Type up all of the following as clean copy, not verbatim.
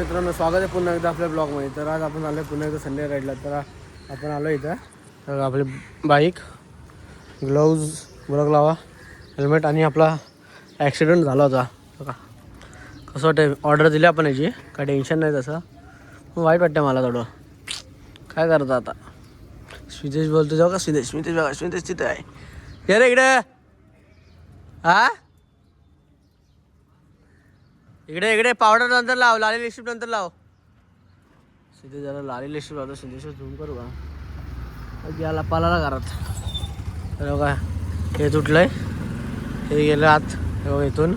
मित्रांनो स्वागत आहे पुन्हा एकदा आपल्या ब्लॉगमध्ये. तर आज आपण आलो पुन्हा एकदा संडे राईडला. तर आपण आलो इथं. तर आपली बाईक, ग्लोव्ज, ब्लॉग लावा, हेल्मेट आणि आपला ॲक्सिडेंट झाला होता बघा. कसं वाटतं, ऑर्डर दिली आपण याची, काय टेन्शन नाही तसं, पण वाईट वाटतं मला थोडं. काय करतं आता. स्विदेश बोलतो जाऊ का? स्विदेश बघा, स्विदेश तिथे आहे. ये रे इकडे. हा इकडे इकडे पावडर नंतर लाव, लाली लिपस्टिक नंतर लाव. सिद्धे जरा लाली लिपस्टिक लावतो. सिद्धेश्वर झूम करू का? याला पालाला घरात. तर बघा हे तुटलंय, हे गेलं आत. हे बघा इथून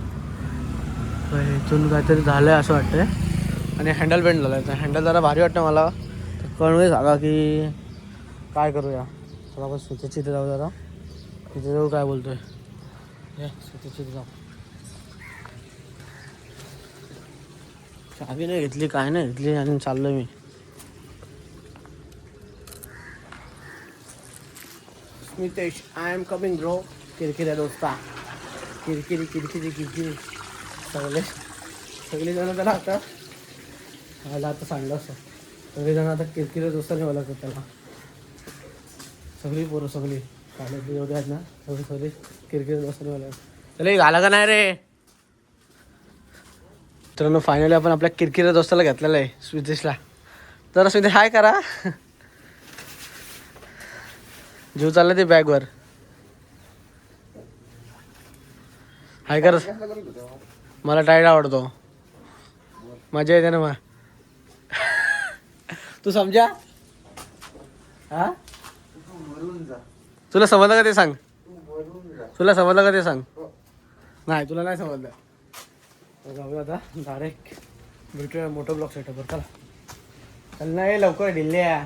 काहीतरी झालंय असं वाटतंय. आणि हँडल बेंड झालं आहे. तर हँडल जरा भारी वाटतं मला. तर कळून सांगा की काय करूया. तर आपण स्वतःची इथे जाऊ, जरा तिथे जाऊ. काय बोलतोय हे स्वतःची इथे जाऊ. चाबी नाही घेतली, काय नाही घेतली आणि चाललो मी. Smitesh, I am coming bro. किरकिऱ्या दोस्ता, किरकिरी किरकिरी किरकिरी सगळे जण त्याला आता सांगलं असं. सगळेजण आता किरकिऱ्या दोस्ताने बोलायचं त्याला. सगळी पोरं सगळी काढले एवढे आहेत ना, सगळे किरकिऱ्या दोस्ताने बोलायचं. त्याला झालं का नाही रे. मित्रांनो फायनली आपण आपल्या किरकिऱ्या दोस्ताला घेतलेलं आहे, स्विदेशला. जरा स्विदेश हाय करा. जीव चालला ते बॅगवर. हाय कर. मला टाईड आवडतो, मजा येते ना मग. तू समजा. हा तुला समजलं का ते सांग. तुला समजलं का ते सांग. नाही तुला नाही समजलं. जाऊया आता डायरेक्ट भेटूया मोठं ब्लॉक सेटअपवर. चला चल नाही लवकर ढिल्ल्या.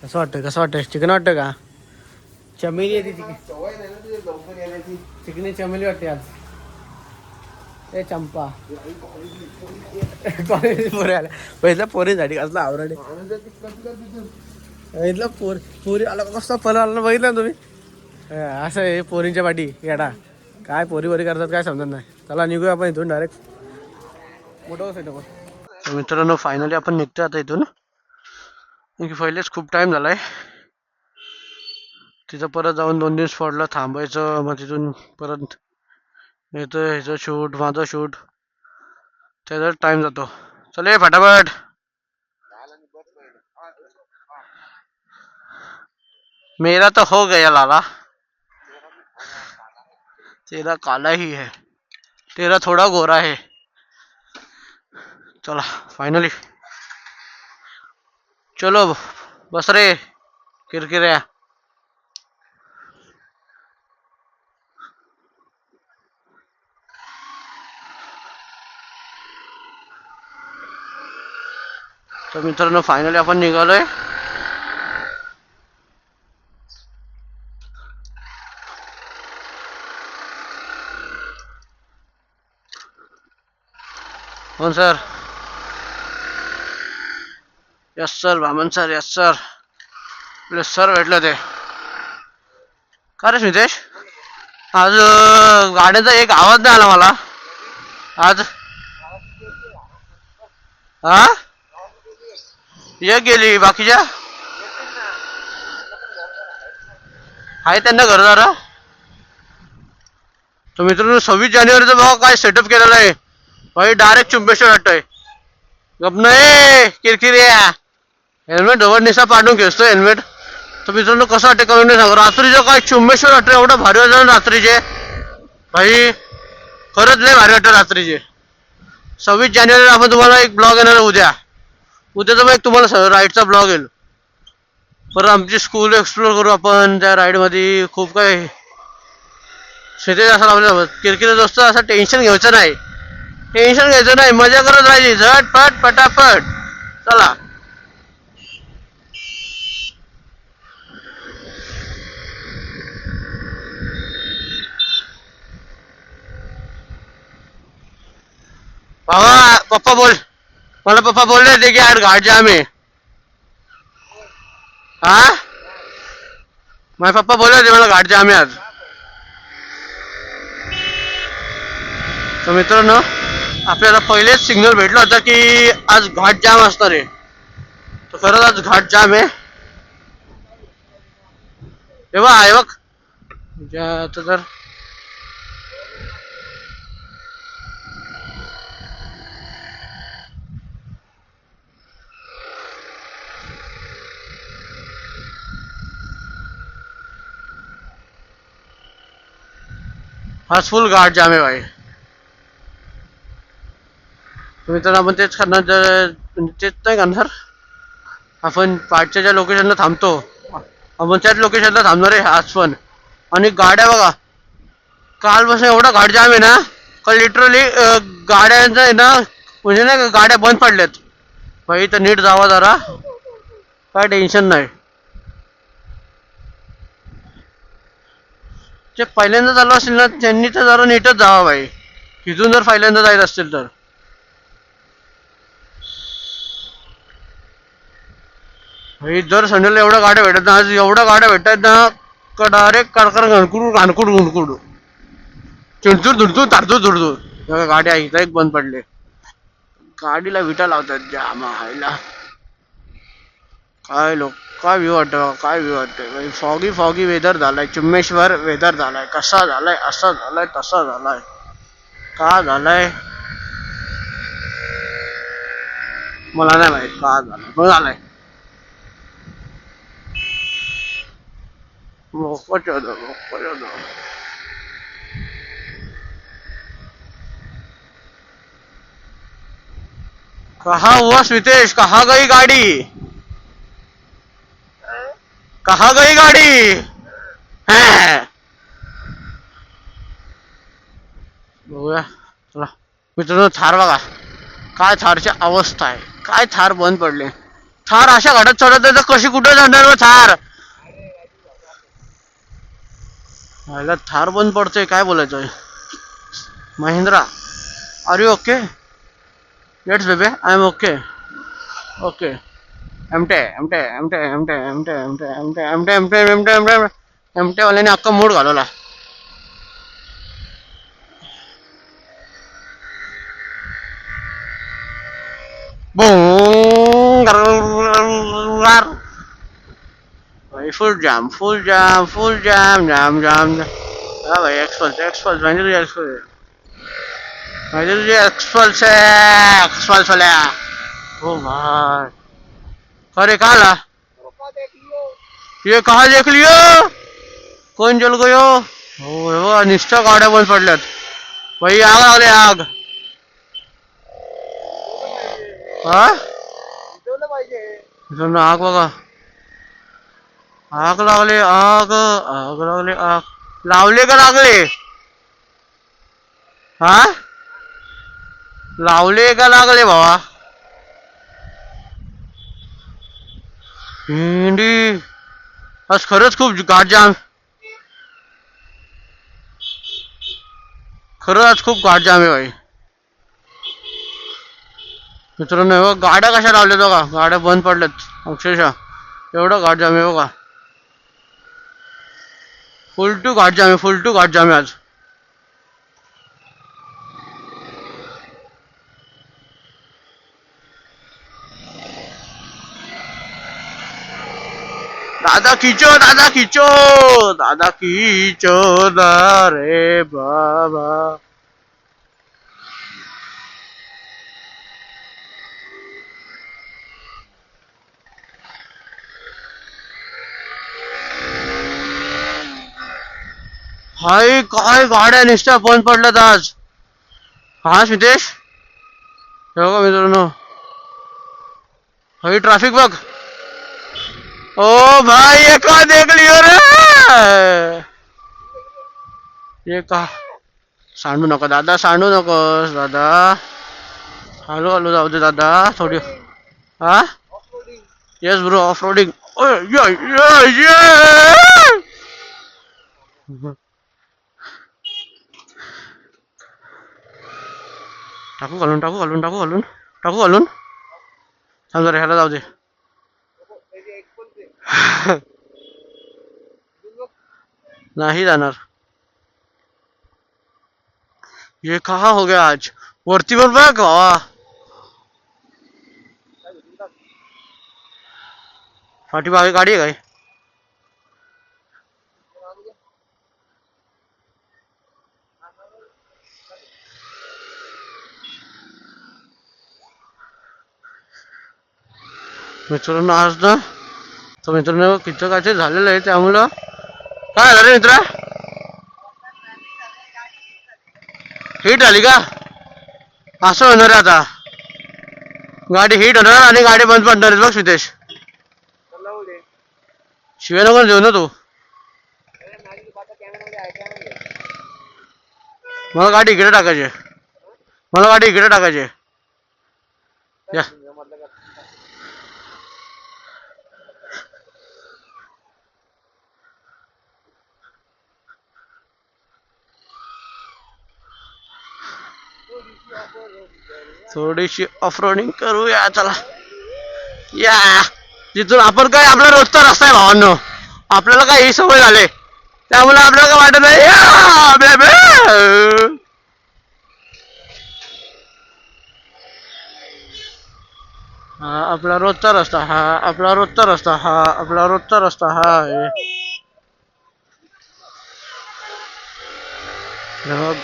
कसं वाटतं चिकन वाटतं का? चमेली येते चिकनी चमेली वाटते आज. ए चंपा पोरी आल्या. पहिल्या पोरीसाठी कसला आवराडे. बघितलं पोरी आला कसला पल आला बघितलं ना तुम्ही. असं आहे पोरींच्या पाठी येडा. काय पोरी करतात काय समजत नाही. चला निघूया आपण इथून डायरेक्ट मोठं सेटअप. मित्रांनो फायनली आपण निघतो आता इथून. पहिलेच खूप टाइम झालाय. तिथं परत जाऊन 2 दिवस स्पॉटला थांबायचं. मग तिथून परत येतं ह्याचं शूट, माझं शूट, त्याचा टाइम जातो. चले फटाफट. मेरा तो हो गया लाला, तेरा काला ही है, तेरा थोड़ा गोरा है. चला फायनली चलो बस रे किरकिऱ्या. तर मित्रांनो फायनली आपण निघालोय. कोण सर? यस सर बामन सर, यस सर. आपले सर भेटले ते. का रे स्मितेश, आज गाड्याचा एक आवाज नाही आला मला आज. हा एक गेली, बाकीच्या आहे त्यांना घरदार. तर मित्रांनो 26 जानेवारीचा बघा काय सेटअप केलेला आहे भाई. डायरेक्ट चुंबेश्वर हटतोय. गप नाही किरकिऱ्या. हेल्मेट डबल निसा पाडून घेतोय हेल्मेट. तर मित्रांनो कसं वाटतं कमेंट सांगा. रात्रीचं काय चुंबेश्वर हटतोय, एवढं भारी वाटलं रात्रीचे भाई. खरंच लय भारी वाटतं रात्रीचे. 26 जानेवारीला आपण तुम्हाला एक ब्लॉग येणार उद्या. उद्याचा मग एक तुम्हाला राईडचा ब्लॉग येईल. परत आमची स्कूल एक्सप्लोर करू आपण. त्या राईडमध्ये खूप काही शेती असं लावलं. किरकिर दोस्त असं टेन्शन घ्यायचं नाही. मजा करत राहायची झटपट पटापट. चला बाबा. पप्पा बोल रहे थे कि आज घाट जाम है. हाँ माझे पप्पा बोल रहे थे मला घाट जाम है आज. तर मित्रांनो आपल्याला पहिलेच सिग्नल भेटलं होतं की आज घाट जाम असणार आहे. तर खरंच आज घाट जाम आहे. तेव्हा आहे बघ आता तर आज फुल घाट जाम आहे भाई. तुम्ही तर आपण तेच करणार तेच नाही करणार. आपण पाठच्या ज्या लोकेशनला थांबतो आपण त्याच लोकेशनला थांबणार आहे आज पण. आणि गाड्या बघा कालपासून एवढा घाट जाम आहे ना का लिटरली गाड्यांचं आहे ना म्हणजे ना गाड्या बंद पडल्यात भाई. तर नीट जावा जरा काय टेन्शन नाही. जे पहिल्यांदा चालू असेल ना त्यांनी तर जरा नीटच जावा भाई. तिथून जर पहिल्यांदा जायचं असतील तर भाई दर संडेला एवढ्या गाड्या भेटत ना आज एवढ्या गाड्या भेटतात ना का डायरेक्ट कडकर घणकुड घाणकुड घुणकुड चिडचूड धुडचूड ताडतूड धुडतूड गाड्या इथं एक बंद पडले. गाडीला विटा लावतात जाम आईला. काय लोक काय व्ह्यू वाटतं काय व्ह्यू वाटतंय. फॉगी फॉगी वेदर झालाय. चिम्मेश्वर वेदर झालाय. कसा झालाय असा झालाय तसा झालाय का झालाय मला नाही माहित का झालाय पण झालाय. मोकोच होतं मोकोच होतं. कहा हुआ स्मितेश कहा गई गाडी कहा गई गाडी. हैं. बघूया चला मित्रांनो. थार बघा काय थारची अवस्था आहे. काय थार बंद पडले. थार अशा घाटात चढत आहे तर कशी कुठे जाणार मग थार. ह्याला थार बंद पडतोय काय बोलायचं. Mahindra are you okay. Let's baby I am okay okay. एमटे एमटे एमटे एमटे एमटे एमटे एमटे एमटे एमटे एमटे एमटे एमटे वाल्याने अख्खा मूड घालवला. फुल जाम फुल जाम फुल जाम जाम जाम. हा भाई एक्सपल्स एक्सपल्स माहिती तुझी एक्सपल्स माहिती तुझी एक्सपल्स आहे एक्सपल्स वाल्या. ओ भाई अरे कहा ला ये कहा देख लियो कोण जल गयो. हो निष्ठा गाड्या बंद पडल्यात भाई. आग लागले आग. हा आग बघा आग लागले आग आग लागले आग लावले का लागले. हा लावले का लागले भावा. हिंडी आज खरंच खूप घाट जाम. खरं आज खूप घाट जाम आहे भाई. मित्रांनो गाड्या कशा लावल्यात बघा. गाड्या बंद पडल्यात अक्षरशः. एवढं घाट जाम आहे बघा. फुल टू घाट जाम आहे फुल टू घाट जाम आहे आज. दादा खिचो दादा खिचो दादा खिचो रे बाबा. हाय काय गाड्या निष्ठा बंद पडल्यात आज. हा स्मितेश हे बघा मित्रांनो हाय ट्रॅफिक बघ. ओ भाई ये का देख लियो रे. ये का सांडू नको दादा सांडू नकोस दादा. हॅलो हॅलो जाऊ दे दादा थोडी. हा येस ब्रो ऑफ रोडिंग. टाकू घालून टाकू घालून टाकू घालून टाकू घालून थांब जरा ह्याला जाऊ दे. नहीं जाणार. ये कहा हो गया आज वरती पण बघ भावा. पाठीमागे गाडी आहे काय? मित्रांनो आज ना तर मित्रांनो किचकाचे झालेलं आहे त्यामुळं काय झालं रे मित्रा? हिट आली का? असं होणार आहे आता. गाडी हिट होणार आणि गाडी बंद पडणार आहे बघ सिद्धेश. शिव्या नको देऊ ना तू. मला गाडी इकडे टाकायची. मला गाडी इकडे टाकायची. या थोडीशी ऑफ रोडिंग करूया चला. या जिथून आपण काय आपला रोजचा रस्ता आहे भावांनो. आपल्याला काय ही सवय झाली त्यामुळे आपल्याला काय वाटत नाही. या बेबे हा आपला रोजचा रस्ता. हा आपला रोजचा रस्ता. हा आपला रोजचा रस्ता. हा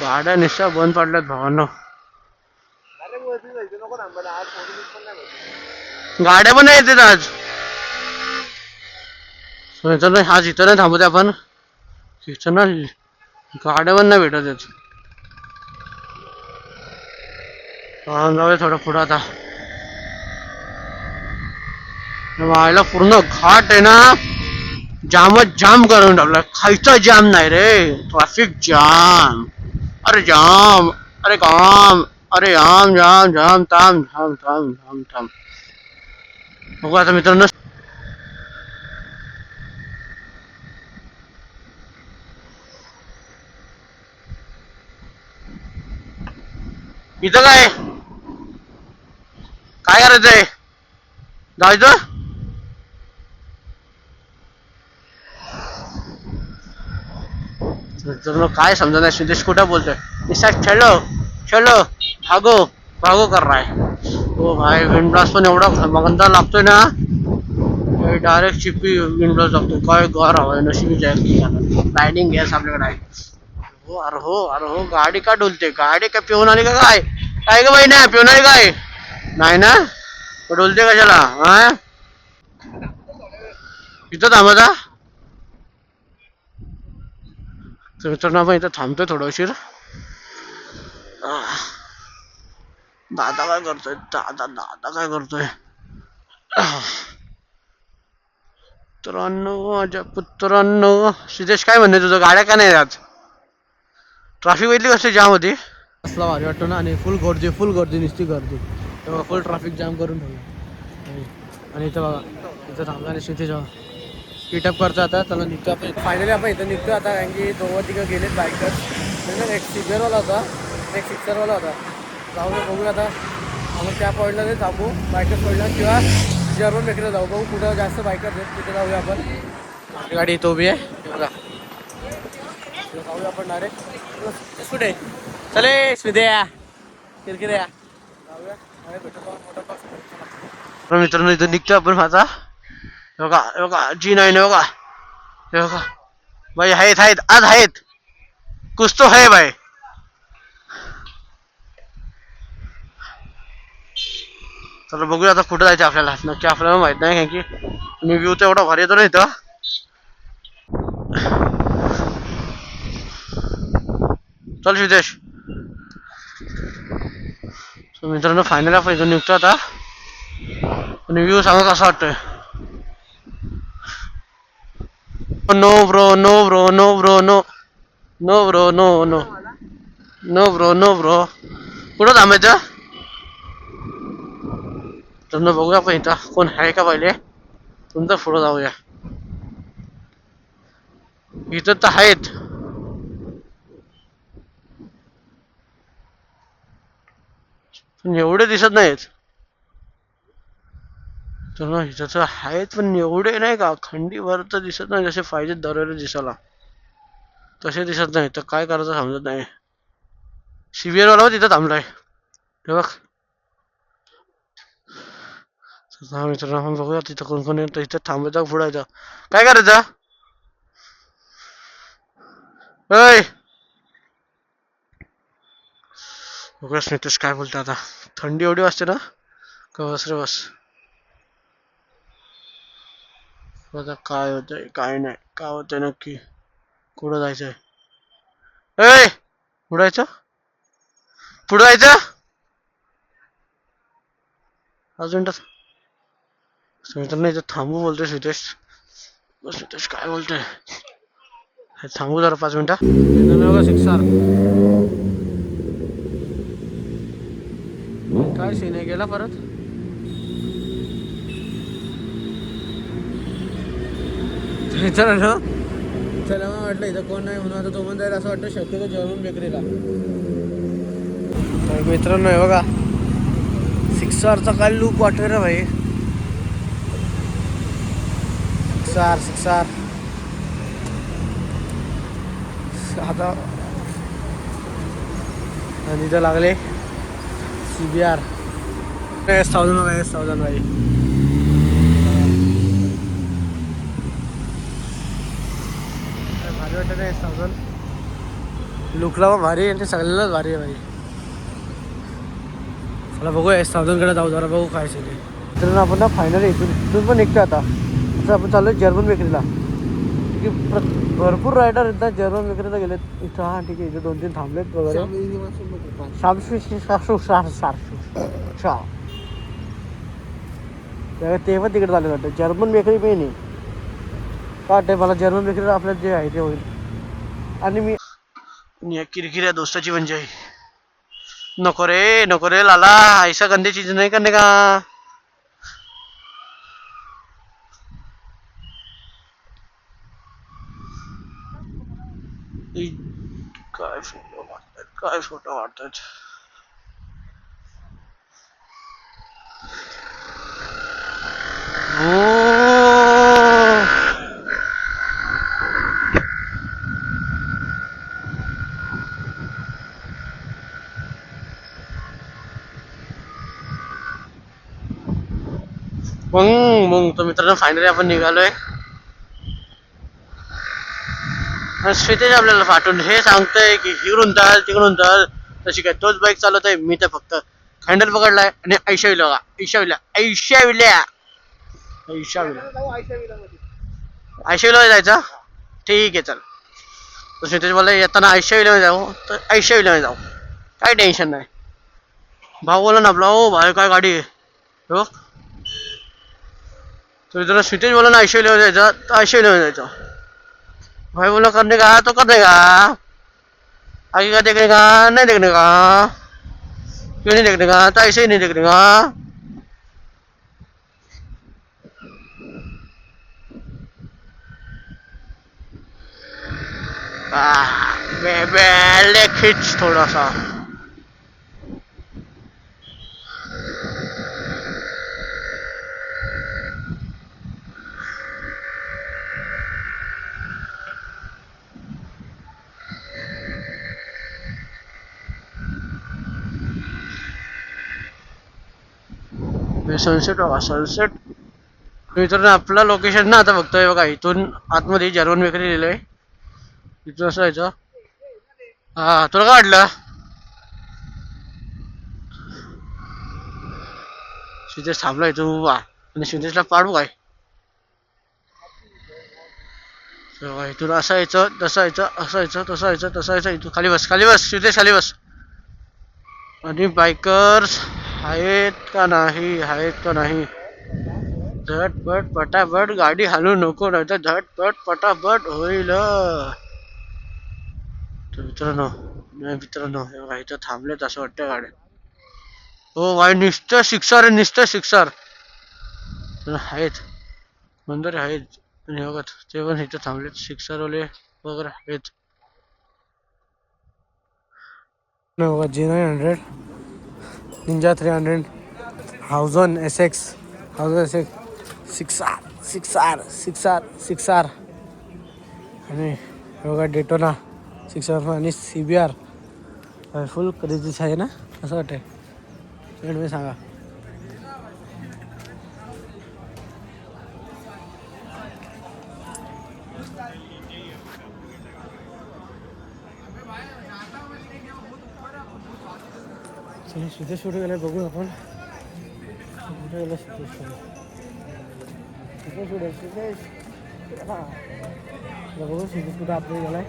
गाड्या निश्चय बंद पडल्यात भावांनो. गाड्या पण नाही येतात आज. आज इथं नाही थांबू दे आपण. इथं ना गाड्या पण नाही भेटत आहेत. जाऊया थोडं पुढं आता. व्हायला पूर्ण घाट आहे ना जामच जाम करून टाकला. खायचा जाम नाही रे ट्रॅफिक जाम. अरे जाम. अरे काम. अरे जाम जाम जाम ताम थांब थांब थांब थांब. बघू आता मित्रांनो. इथं काय काय करायचंय? जायचं मित्रांनो काय समजा नाही. सुदेश कुठं बोलतोय? निशा चलो चलो भागो भागो कर रहा है. हो भाई विंड ब्लास्ट पण एवढा गंदा लागतोय ना. डायरेक्ट चिपी विंड ब्लास्ट लागतोय. काय गार हवाय नशिबी जाय लाइटिंग गॅस आपल्याकडे आहे. हो अरे हो अरे हो गाडी का डोलते? गाडी काय पिऊन आली का काय? काय ग बाई नाही पिऊन आली काय? नाही ना डोलते कशाला? हा इथं थांबता. तर मित्रांनो आपण इथं थांबतोय थोडा उशीर. दादा काय करतोय? दादा दादा काय करतोय? पुत्रांनो माझ्या पुत्रांनो. सिद्धेश काय म्हणणे तुझं? गाड्या का नाही आज? ट्रॅफिक बघितली कसली जाम होती. असला भारी वाटतो ना. आणि फुल गर्दी नुसती गर्दी. तेव्हा फुल ट्रॅफिक जाम करून ठेवलं. आणि इथं बघा इथं थांबला आणि सिद्धेश पिटअप करतो आता. त्याला निघतो आपण. फायनली आपण इथं निघतो आता. कारण की दोघं तिघं गेलेत बायकर. एक सिक्सरवाला होता एक सिक्सरवाला होता. जाऊ दे बघूया आता. आपण त्या पॉईंटला ते थांबू बायकर पॉईंटला किंवा जर्मन बेकरीला जाऊ. बघू कुठं जास्त बायकर आहेत तिथे जाऊया आपण. आपली गाडी इथं उभी आहे बघा. जाऊया आपण डायरेक्ट कुठे चले स्मिद्या किरकिऱ्या जाऊया. मित्रांनो इथं निघतो आपण. माझा बघा बघा G9 बघा. बघा भाई आहेत आहेत आज आहेत. कुछ तो है भाई. तर बघूया आता कुठं जायचं आपल्याला. नक्की आपल्याला माहित नाही कारण की मी व्ह्यू तर एवढा भारी येतो ना इथं. चल सिद्धेश. मित्रांनो फायनल आपण इथून निघतो आता. आणि व्ह्यू सांगा कसा वाटतोय. No bro no bro no bro no no bro no no no bro no bro. कुठं थांबायचं? तर बघूया आपण इथं कोण आहे का पहिले. तुमचं पुढं जाऊया. इथं तर आहेत पण एवढे दिसत नाहीत. तर इथं आहेत पण एवढे नाही का. खंडीभर तर दिसत नाही जसे पाहिजे दरवेळेस दिसायला. तसे दिसत नाही. तर काय करायचं समजत नाही. सीव्हीआर वाला तिथं थांबलाय. हे बघ. हा मित्रांनो, आपण बघूया तिथं कोण कोण येतं. इथं थांबायचं पुढे येतं. काय करायचं? ऐ बघूया स्मितेश काय बोलतो आता. थंडी एवढी वाजते ना का बस रे बस. आता काय होतंय काय नाही, काय होतंय नक्की, कुठं जायचंय? ऐ पुढं जायचं, पुढं जायचं अजून मित्रांनो. इथं थांबू बोलतोय स्मितेश. स्मितेश काय बोलतोय, थांबू जरा 5 मिनिटं. शिक्षार काय सीन आहे, गेला परत. मित्रांनो चला, मग वाटलं इथं कोण नाही म्हणून आता तो पण जाईल असं वाटतं शक्यतो जर्मन बेकरीला. मित्रांनो हे बघा, सिक्सारचा काय लूक वाटतोय रे भाई. सिक्सार आता. आणि इथं लागले CBR S1000 भाई. भारी वाटत नाही S1000 लुकला पण भारी आणि ते सगळ्यांनाच भारी आहे भाई. चला बघूया S1000 कडे जाऊ, जरा बघू काय असेल. तर आपण ना फायनली इथून पण निघतो आता. असं आपण चालू जर्मन बेकरीला की भरपूर रायडर एकदा जर्मन बेकरीला गेलेत. इथं हा ठीक आहे, इथे 2-3 थांबलेत वगैरे. ते पण तिकडे झाले वाटतं. जर्मन बेकरी पण नाही का वाटतंय मला. जर्मन बेकरीला आपल्या जे आहे ते होईल. आणि मी किरकिऱ्या दोस्ताची म्हणजे नको रे लाला, ऐसा गंदी चीज नाही करने का. काय फोटो काढतात. मग तो मित्रांनो फायनली आपण निघालोय. स्मितेश आपल्याला पाठवून हे सांगतोय की इकडून चाल तिकडून चाल. तशी काय तोच बाईक चालवत आहे, मी तर फक्त हँडल पकडलाय आणि आयशा जायचा. ठीक आहे चल. तर स्मितेश बोलला येताना आयशा जाऊ, तर आयशा जाऊ, काय टेन्शन नाही. भाऊ बोला ना आपला, ओ भाई काय गाडी आहे हो. तो इतना स्मितेश बोला ना आयशा जायचा, तर आयशा जायचा. भाई बोला करने का तो करने का, आगे का देखने का नहीं देखने का, क्यों नहीं देखने का, तो ऐसे ही नहीं देखने का. ले खींच थोड़ा सा. सनसेट बघा सनसेट. मित्रांनो आपला लोकेशन ना आता बघतोय बघा, इथून आतमध्ये जर्मन बेकरी लिहिलंय. इथून असं जायचं. हा तुला काय वाटलं. सिद्धेश थांबला इथून उभा आणि सिद्धेशला पाडू काय. इथून असं यायचं, तसं यायचं, असं यायचं, तसं यायचं, तसं यायचं. इथून खाली बस सिद्धेश खाली बस. आणि बायकर्स आहेत का नाही. झटपट पटापट गाडी हालू नको, नाही तर झटपट पटापट होईल. तर मित्रांनो इथं थांबलेत असं वाटतं गाड्या. हो भाई नुसतं शिक्षार आहेत, मंदिर आहेत. आणि बघा ते पण इथं थांबलेत शिक्षारवाले वगैरे आहेत. बघा G900 निंजा 300 1000 SX सिक्सार आणि बघा डेटोना 6 आणि CBR फुल क्रेझीच आहे ना असं वाटतंय. एंड सांगा. सिद्धेश कुठे गेला बघू आपण. कुठे गेला सिद्धेश? सिद्धेश बघू सिद्धेश कुठे आपल्याला गेलाय.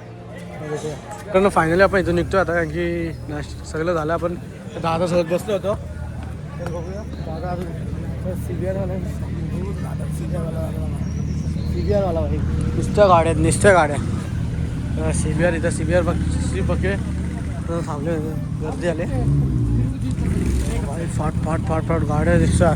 कारण फायनली आपण इथून निघतो आता, कारण की सगळं झालं. आपण दादा सोबत बसलो होतो. तर बघूया दादा अजून CBRवाला भाई नुसत्या गाड्या CBR इथं CBR बघे थांबले गर्दी आले भाई. फाट गाड्या दिसता.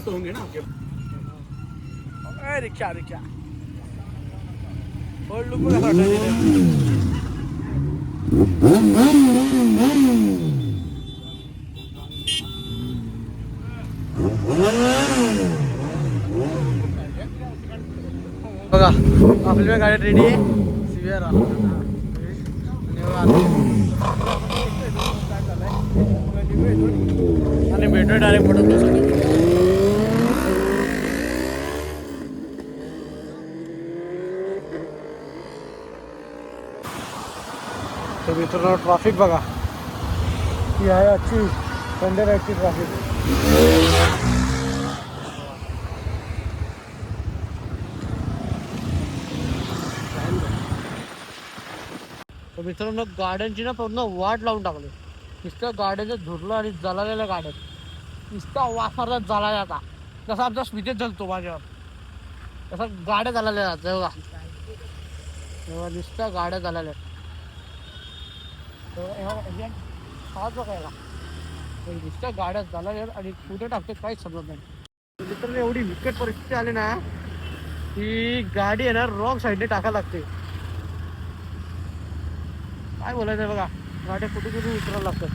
तो होंगे ना आपके. रिक्शा और लुक का बघा आपली गाडी रेडी आहे. CBR आणि भेटू डायरेक्ट पडत. तर मित्रांनो ट्रॅफिक बघा ही आहे आजची संडे नाईटची ट्रॅफिक. तर मित्रांनो गाड्यांची ना पूर्ण वाट लावून टाकली. नुसतं गाड्याचं धुरलं आणि जळालेल्या गाड्यात नुसता वाफारत जळाल्या. आता जसा आमचा स्पीचेस जळतो माझ्यावर तसा गाड्या जळाल्या जातात. तेव्हा नुसत्या गाड्या जळाल्या. हाच बघायला नुसत्या गाड्या झाल्या आणि कुठे टाकते काहीच समजत नाही. मित्रांनो एवढी विकट परिस्थिती आली ना की गाडी आहे ना रॉंग साईडने टाकायला लागते. काय बोलायचं बघा, गाड्या कुठे उतरायला लागतात.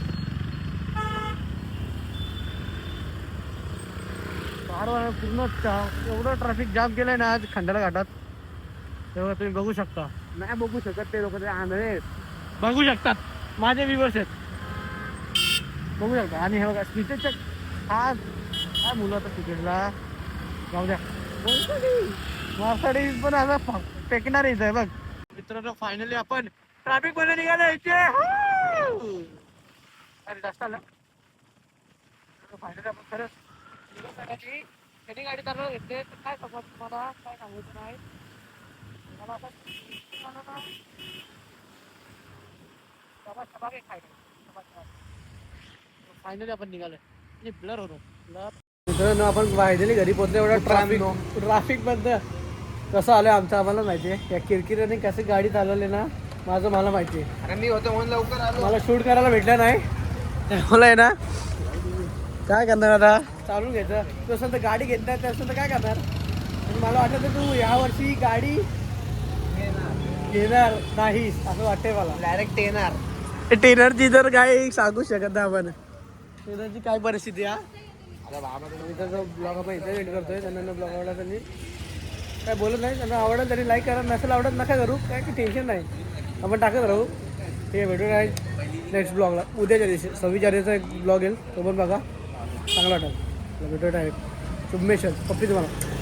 पूर्ण एवढं ट्रॅफिक जाम केलंय ना आज खंडाला घाटात. तेव्हा तुम्ही बघू शकता. नाही बघू शकत ते लोक, ते आंधळे बघू शकतात. माझे व्ह्यूअर्स आहेत बघू शकता. आणि हे बघा स्पीचेसच्या आज काय मुलं आता तिकीटला जाऊ द्या. मर्सिडीज पण असं फेकणार आहे बघ. मित्रांनो फायनली आपण ट्रॅफिक मध्ये निघालो इथे. अरे जास्त आलं फायनली आपण खरंच त्यांनी गाडी चालवत घेतली. तर काय समज तुम्हाला काय सांगायचं नाही मला. आपण फायनली आपण निघालोय. ब्लर होतो मित्रांनो. आपण फायनली घरी पोहोचलो. एवढा ट्रॅफिक बद्दल कसं आलं आमचं आम्हाला माहिती आहे. या किरकिराने कशी गाडी चालवली ना माझं मला माहिती आहे. अरे मी होतो म्हणून लवकर आलो. मला शूट करायला भेटलं नाही. मला आहे ना काय करणार आता, चालून घ्यायचं. तसं तर गाडी घेतणार तसं तर काय करणार. आणि मला वाटतं तू यावर्षी गाडी घेणार नाही असं वाटतंय मला. डायरेक्ट येणार. टेनरची तर काय सांगू शकत नाही आपण. टेनरची काय परिस्थिती आहे. ब्लॉग आपण इथे एंड करतोय. त्यांना ब्लॉग आवडला त्यांनी काय बोलत नाही. त्यांना आवडेल त्यांनी लाईक करा, नसेल आवडत नका करू. काय की टेन्शन नाही, आपण टाकत राहू. हे भेटून आहे नेक्स्ट ब्लॉगला. उद्याच्या दिवशी 26 जानेवारीचा एक ब्लॉग येईल, तो पण बघा, चांगला वाटेल. भेटूया डायरेक्ट. शुभमेश्वर पप्पी तुम्हाला.